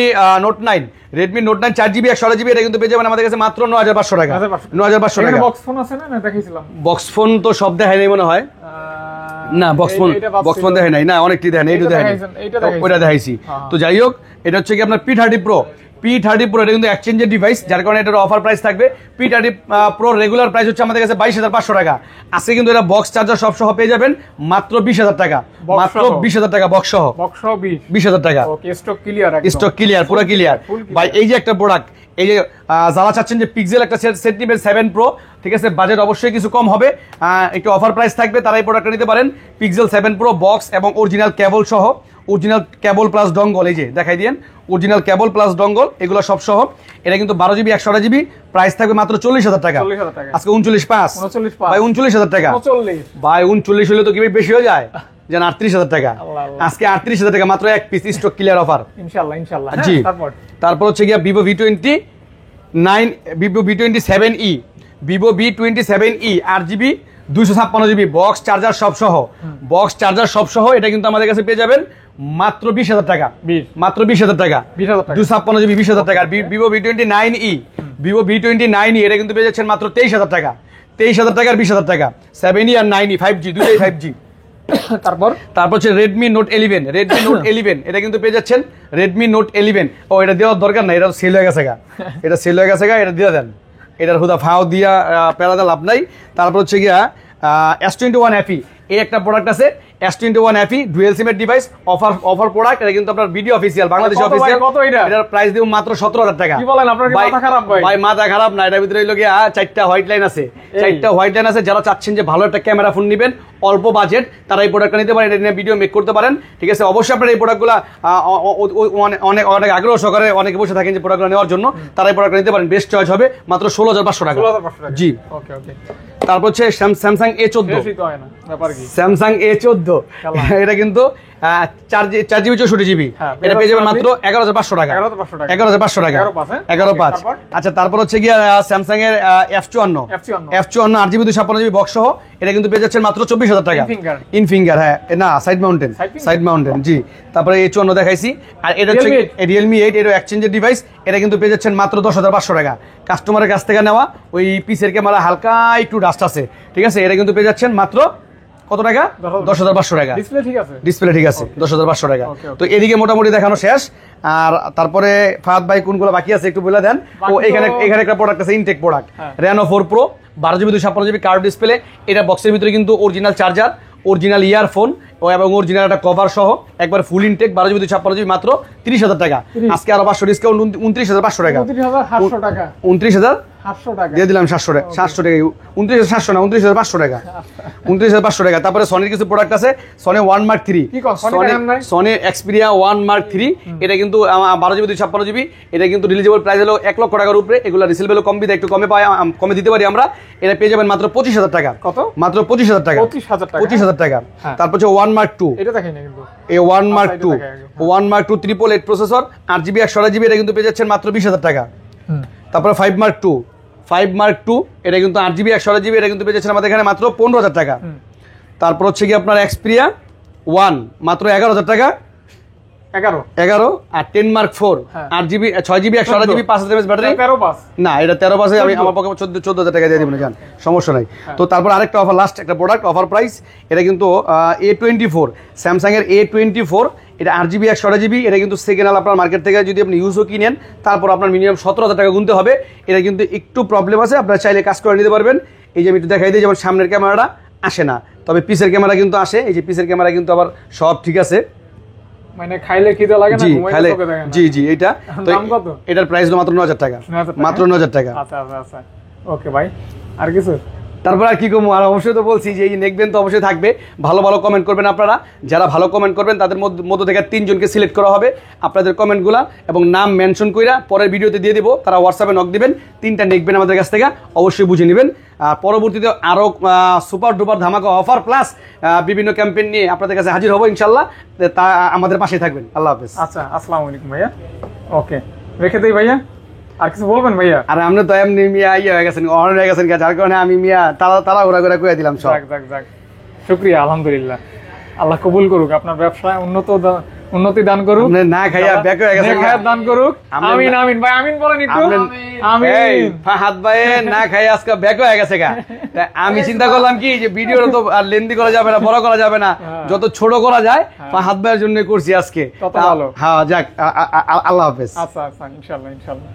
নোট 9 4GB 128GB এটা কিন্তু পেয়ে যাবেন আমাদের কাছে মাত্র 9,500 টাকা 9,500 টাকা বক্স ফোন আছে না দেখাইছিলাম বক্স ফোন তো সব দেখাই নাই মনে হয় না বক্স ফোন দেখাই নাই না অনেকটি দেখেন এইটা দেখেন ওইটা দেখাইছি তো যাই হোক এটা হচ্ছে কি আপনার P30 Pro এটা কিন্তু এক্সচেঞ্জের ডিভাইস যার কারণে এটার অফার প্রাইস থাকবে P30 Pro রেগুলার প্রাইস হচ্ছে আমাদের কাছে 22,500 টাকা আজকে কিন্তু এটা বক্স চার্জার সব সহ পেয়ে যাবেন মাত্র 20,000 টাকা মাত্র 20,000 টাকা বক্স সহ 20,000 টাকা ওকে স্টক ক্লিয়ার পুরো ক্লিয়ার ভাই এই যে একটা প্রোডাক্ট এই যে যারা চাচ্ছেন যে পিক্সেল একটা সেট নেবেন 7 Pro ঠিক আছে বাজেট অবশ্যই কিছু কম হবে একটু অফার প্রাইস থাকবে তারা এই প্রোডাক্টটা নিতে পারেন পিক্সেল 7 Pro বক্স এবং অরিজিনাল কেবল সহ অরিজিনাল কেবল প্লাস ডঙ্গল এই যে দেখাই দিয়েন অরিজিনাল কেবল প্লাস ডঙ্গল এগুলো সব সহ এটা কিন্তু 12GB 128GB প্রাইস থাকবে মাত্র 40,000 টাকা আজকে 39.5 ভাই 39,000 টাকা ভাই 39 হলে তো কি বেশি হয়ে যায় জান 38,000 টাকা আজকে 38,000 টাকা মাত্র এক পিস স্টক ক্লিয়ার অফার ইনশাআল্লাহ জি তারপর হচ্ছে গিয়া Vivo V27e 8GB 256GB box charger সব সহ এটা কিন্তু আমাদের কাছে পেয়ে যাবেন মাত্র 20,000 টাকা মাত্র 20,000 টাকা 256GB 20,000 টাকা Vivo V29e এটা কিন্তু পেয়ে যাচ্ছেন মাত্র 23,000 টাকা 23,000 টাকা আর 20,000 টাকা 7e আর 9e 5G দুটোই 5G তারপর হচ্ছে Redmi Note 11 এটা কিন্তু পেয়ে যাচ্ছেন Redmi Note 11 ও এটা দেওয়ার দরকার নাই এটা সেল হয়ে গেছে এটা দিয়ে দেন এটার হুদা ফাও দিয়া প্যারাদা লাভ নাই তারপর হচ্ছে গিয়া S21 FE এই একটা প্রোডাক্ট আছে S21 FE ডুয়াল সিমের ডিভাইস অফার প্রোডাক্ট এটা কিন্তু আপনার ভিডিও অফিসিয়াল বাংলাদেশ অফিসিয়াল কত এটার প্রাইস দিব মাত্র 17,000 টাকা কি বলেন আপনার কি মাথা খারাপ ভাই মাথা খারাপ না এটার ভিতরে হইলো গিয়া চারটা হোয়াইট লাইন আছে যারা চাচ্ছেন যে ভালো একটা ক্যামেরা ফোন নেবেন অল্প বাজেট তারা এই প্রোডাক্টটা নিতে পারেন এটা নিয়ে ভিডিও মেক করতে পারেন ঠিক আছে অবশ্যই আপনারা এই প্রোডাক্টগুলো অনেক আগ্রহ সহকারে অনেকে বসে থাকেন যে প্রোডাক্টগুলো নেওয়ার জন্য তারা এই প্রোডাক্টটা নিতে পারেন বেস্ট চয়েস হবে মাত্র 16,500 টাকা জি ওকে তারপর হচ্ছে স্যামসাং A14 এটা কিন্তু 4GB 64GB এটা পেয়ে যাবেন মাত্র 11,500 টাকা 11,500 টাকা 11,500 আচ্ছা তারপর হচ্ছে গিয়া স্যামসাং এর F54 8GB 256GB বক্স সহ এটা কিন্তু পেয়ে যাচ্ছেন মাত্র 24,000 টাকা ইন ফিঙ্গার হ্যাঁ না সাইড মাউন্টেন জি তারপরে A54 দেখাইছি আর এটা হচ্ছে Realme 8 এর এক্সচেঞ্জের ডিভাইস এটা কিন্তু পেয়ে যাচ্ছেন মাত্র 10,500 টাকা কাস্টমারের কাছ থেকে নেওয়া ওই পিসের ক্যামেরা হালকা একটু ডাস্ট আছে ঠিক আছে এটা কিন্তু পেয়ে যাচ্ছেন মাত্র কত টাকা 10,500 টাকা ডিসপ্লে ঠিক আছে 10,500 টাকা তো এদিকে মোটামুটি দেখানো শেষ আর তারপরে ফাহাদ ভাই কোনগুলো বাকি আছে একটু বলে দেন ও এখানে একটা প্রোডাক্ট আছে intact product Reno 4 Pro 12GB 256GB curve display এটা বক্সের ভিতরে কিন্তু অরিজিনাল চার্জার অরিজিনাল ইয়ারফোন এবং অরিজিনাল একটা কভার সহ একবার ফুল ইনটেক 12GB 256GB মাত্র 30,000 টাকা আজকে আরো 500 ডিসকাউন্ট 29,500 টাকা 29,500 700 টাকা দিয়ে দিলাম 700 টাকা, 700 টাকা, 29,700 না, 29,500 টাকা, 29,500 টাকা। তারপরে সনির কিছু প্রোডাক্ট আছে, সনি 1 Mark 3, কি কর সনি দেখান নাই? সনি এক্সপিরিয়া 1 Mark 3, এটা কিন্তু 12 জিবি 256 জিবি, এটা কিন্তু রিলিজেবল প্রাইস হলো 1 লক্ষ টাকার উপরে। এগুলো রিসেল ভ্যালু কম দিতে একটু কমে দিতে পারি আমরা। এটা পেয়ে যাবেন মাত্র 25,000 টাকা। কত? মাত্র 25,000 টাকা, 25,000 টাকা, 25,000 টাকা। হ্যাঁ। তারপর হচ্ছে 1 Mark 2, এটা দেখাই না কিন্তু এই 1 Mark এটা 2, দেখাই আগে। 1 Mark 2 888 প্রসেসর, 8 জিবি 128 জিবি, এটা কিন্তু পেয়ে যাচ্ছেন মাত্র 20,000 টাকা। তারপরে 5 Mark 2, 5 Mark 2, এটা কিন্তু 8 জিবি 128 জিবি, এটা কিন্তু পেয়ে যাচ্ছেন আমাদের এখানে মাত্র 15,000 টাকা। তারপর হচ্ছে কি আপনার এক্সপিরিয়া 1 মাত্র 11,000 টাকা, 11 আর 10 Mark 4, হ্যাঁ। 8 GB 6 GB 128 GB 5000 mAh battery. 13 pass না, এটা 13 পাসে আমি আমার পক্ষে 14,000 টাকা দিয়ে দিবেন, জান সমস্যা নাই। তো তারপর আরেকটা অফার, লাস্ট একটা প্রোডাক্ট অফার প্রাইস, এটা কিন্তু A24, স্যামসাং এর A24, এটা 8 জিবি 128 জিবি, এটা কিন্তু সেকেন্ড হ্যান্ড আপনার মার্কেট থেকে যদি আপনি ইউজও কিনেন, তারপর আপনার মিনিমাম 17,000 টাকা গুনতে হবে। এটা কিন্তু একটু প্রবলেম আছে, আপনারা চাইলে কাজ করে নিতে পারবেন। এই যে আমি একটু দেখাই দিই, যেমন সামনের ক্যামেরাটা আসে না, তবে পিসের ক্যামেরা কিন্তু আসে। এই যে পিসের ক্যামেরা কিন্তু আবার সব ঠিক আছে, মানে খাইলে খিদে লাগে না, জি ঘুমাইলে খাইলে, চোখে দেখে না। জি জি। এটা তো দাম কত? এটার প্রাইস হলো মাত্র 9,000 টাকা, 9,000 টাকা? মাত্র 9,000 টাকা। আচ্ছা আচ্ছা আচ্ছা, ওকে ভাই, আর কিছু? তারপর আর কি করবো, আর অবশ্যই তো বলছি যে এই নেকবেন তো অবশ্যই থাকবে, ভালো ভালো কমেন্ট করবেন আপনারা। যারা ভালো কমেন্ট করবেন তাদের মধ্য থেকে 3 জনকে সিলেক্ট করা হবে। আপনাদের কমেন্টগুলা এবং নাম মেনশন কইরা পরের ভিডিওতে দিয়ে দিব, তারা হোয়াটসঅ্যাপে নক দিবেন, 3টা নেকবেন আমাদের কাছ থেকে অবশ্যই বুঝে নেবেন। আর পরবর্তীতে আরও সুপার ডুপার ধামাকা অফার প্লাস বিভিন্ন ক্যাম্পেইন নিয়ে আপনাদের কাছে হাজির হবো ইনশাল্লাহ। তা আমাদের পাশেই থাকবেন। আল্লাহ হাফেজ। আচ্ছা, আসসালামু আলাইকুম ভাইয়া। ওকে, রেখে দেই ভাইয়া, আর কিছু বলবেন ভাইয়া? আর আপনি তো এমনি মিয়া ইয়ে হয়ে গেছেন, অন হয়ে গেছেন, যার কারণে আমি মিয়া তারা ঘোরা করে কয়ে দিলাম সব। যাক যাক যাক, শুকরিয়া, আলহামদুলিল্লাহ। আল্লাহ কবুল করুক, আপনার ব্যবসায় উন্নতি দান করুক, আপনি না খাইয়া ব্যাক হয়ে গেছেন, নেক হায়াত দান করুক। আমিন আমিন ভাই, আমিন বলেন একটু। আমিন। ফাহাদ ভাই না খাই আজকে ব্যাক হয়ে গেছে গা। তা আমি চিন্তা করলাম কি যে ভিডিওটা তো আর লেন্দি করা যাবে না, বড় করা যাবে না, যত ছোট করা যায় ফাহাদ ভাইয়ের জন্য করছি আজকে। তত ভালো। হ্যাঁ যাক, আল্লাহ হাফেজ। আচ্ছা আচ্ছা, ইনশাআল্লাহ ইনশাআল্লাহ।